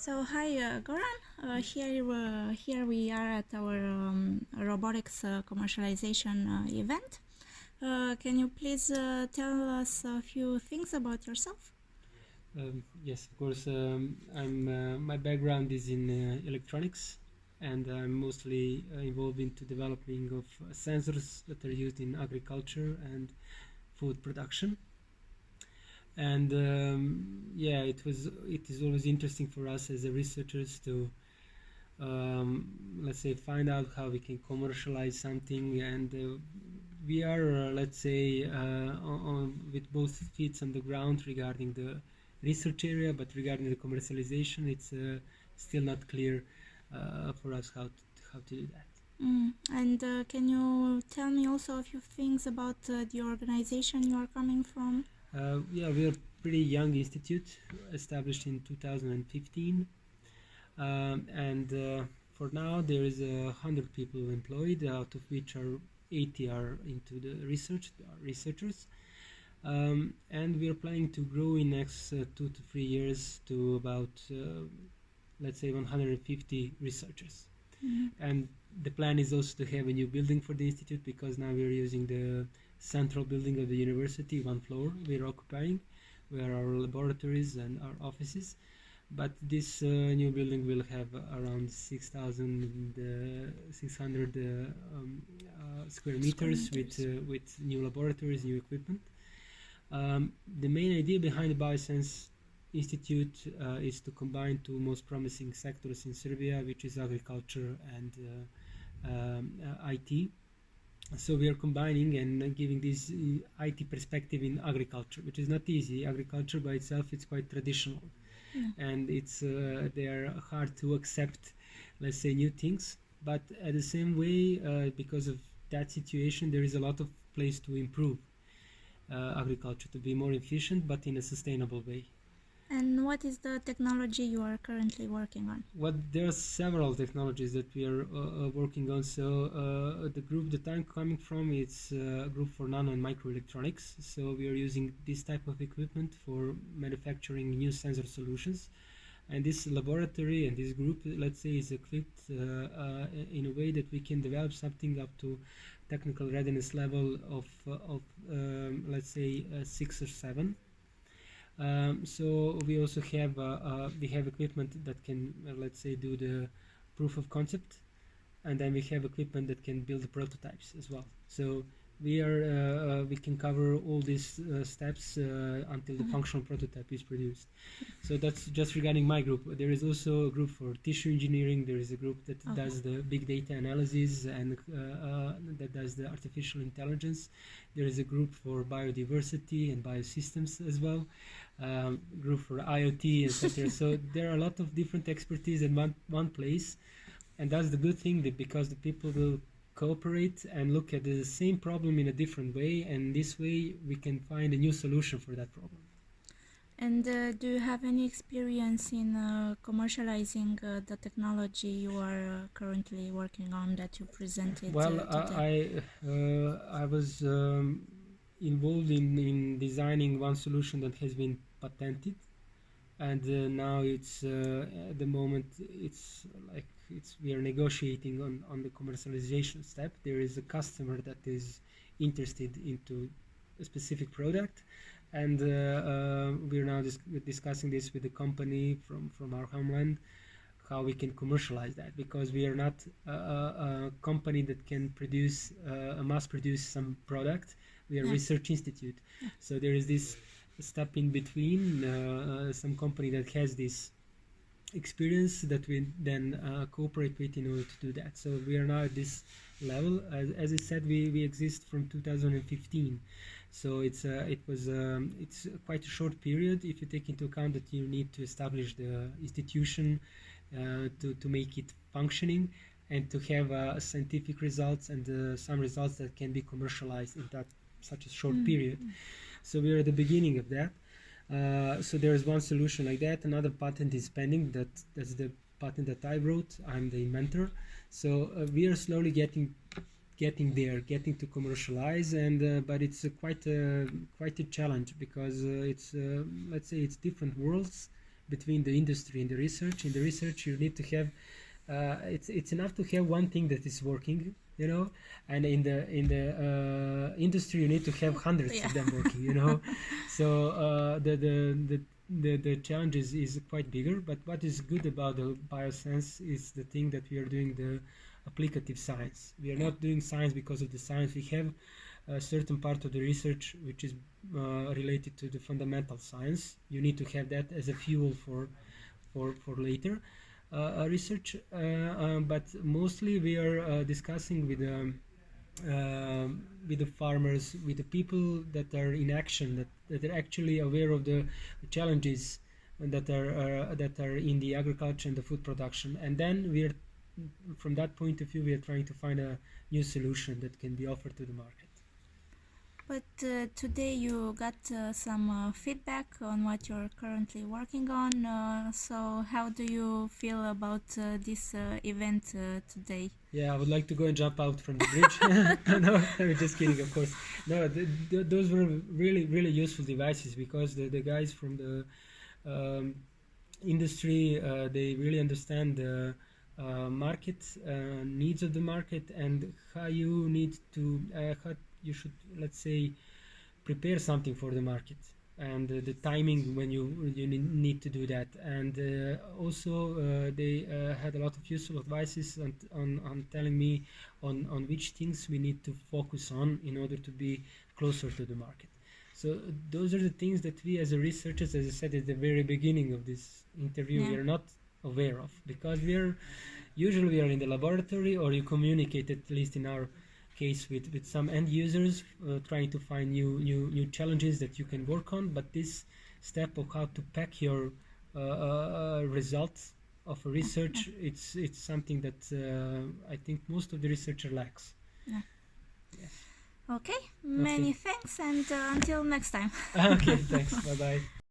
So hi, Goran. Here we are at our robotics commercialization event. Can you please tell us a few things about yourself? Yes, of course. My background is in electronics, and I'm mostly involved into developing of sensors that are used in agriculture and food production. And yeah, it is always interesting for us as researchers to let's say find out how we can commercialize something, and we are let's say with both feet on the ground regarding the research area, but regarding the commercialization it's still not clear for us how to do that. And can you tell me also a few things about the organization you are coming from? Yeah, we are a pretty young institute established in 2015, and for now there is 100 people employed, out of which are 80 are into the research, are researchers. And we are planning to grow in next 2 to 3 years to about let's say 150 researchers. And the plan is also to have a new building for the institute, because now we are using the central building of the university, one floor we are occupying, where our laboratories and our offices. But this new building will have around 6,600 square meters with new laboratories, new equipment. The main idea behind the BioSense Institute is to combine two most promising sectors in Serbia, which is agriculture and IT. So we are combining and giving this IT perspective in agriculture, which is not easy. Agriculture by itself is quite traditional, and it's they are hard to accept, let's say, new things. But at the same way, because of that situation, there is a lot of place to improve agriculture to be more efficient, but in a sustainable way. And what is the technology you are currently working on? Well, there are several technologies that we are working on. So the group that I'm coming from, it's a group for nano and microelectronics. So we are using this type of equipment for manufacturing new sensor solutions. And this laboratory and this group, let's say, is equipped in a way that we can develop something up to technical readiness level of let's say 6 or 7. So we also have equipment that can let's say do the proof of concept, and then we have equipment that can build the prototypes as well. So we can cover all these steps until the functional prototype is produced. So that's just regarding my group. There is also a group for tissue engineering. There is a group that does the big data analysis and that does the artificial intelligence. There is a group for biodiversity and biosystems as well. Group for IoT, etc. So there are a lot of different expertise in one place, and that's the good thing, that because the people will cooperate and look at the same problem in a different way, and this way we can find a new solution for that problem. And do you have any experience in commercializing the technology you are currently working on that you presented today? I was involved in designing one solution that has been patented, and now it's at the moment it's like we are negotiating on the commercialization step. There is a customer that is interested into a specific product, and we're now discussing this with the company from our homeland, how we can commercialize that, because we are not a company that can produce mass produce some product. We are a research institute, so there is this step in between, some company that has this experience that we then cooperate with in order to do that. So we are now at this level. As I said, we exist from 2015, so it's quite a short period if you take into account that you need to establish the institution to make it functioning, and to have scientific results and some results that can be commercialized in that such a short period. So we are at the beginning of that. So there is one solution like that. Another patent is pending. That's the patent that I wrote. I'm the inventor. So we are slowly getting there, getting to commercialize, and but it's quite a challenge, because it's let's say it's different worlds, between the industry and the research. In the research, you need to have it's enough to have one thing that is working, you know, and in the industry you need to have hundreds of them working, you know. So the challenge is quite bigger. But what is good about the biosense is the thing that we are doing the applicative science. We are not doing science because of the science. We have a certain part of the research which is related to the fundamental science. You need to have that as a fuel for later research, but mostly we are discussing with the farmers, with the people that are in action, that are actually aware of the challenges that are in the agriculture and the food production. And then we are, from that point of view, we are trying to find a new solution that can be offered to the market. But today you got some feedback on what you're currently working on. So how do you feel about this event today? Yeah, I would like to go and jump out from the bridge. No, I'm just kidding, of course. No, those were really, really useful devices, because the guys from the industry, they really understand the market needs of the market, and how you need to how you should, let's say, prepare something for the market, and the timing when you need to do that. And also they had a lot of useful advices on telling me on which things we need to focus on in order to be closer to the market. So those are the things that we as a researchers, as I said at the very beginning of this interview, we are not aware of, because usually we are in the laboratory, or you communicate, at least in our case, with some end users, trying to find new challenges that you can work on. But this step of how to pack your results of a research, it's something that I think most of the researcher lacks. Okay, many thanks, and until next time. Okay, thanks. Bye bye.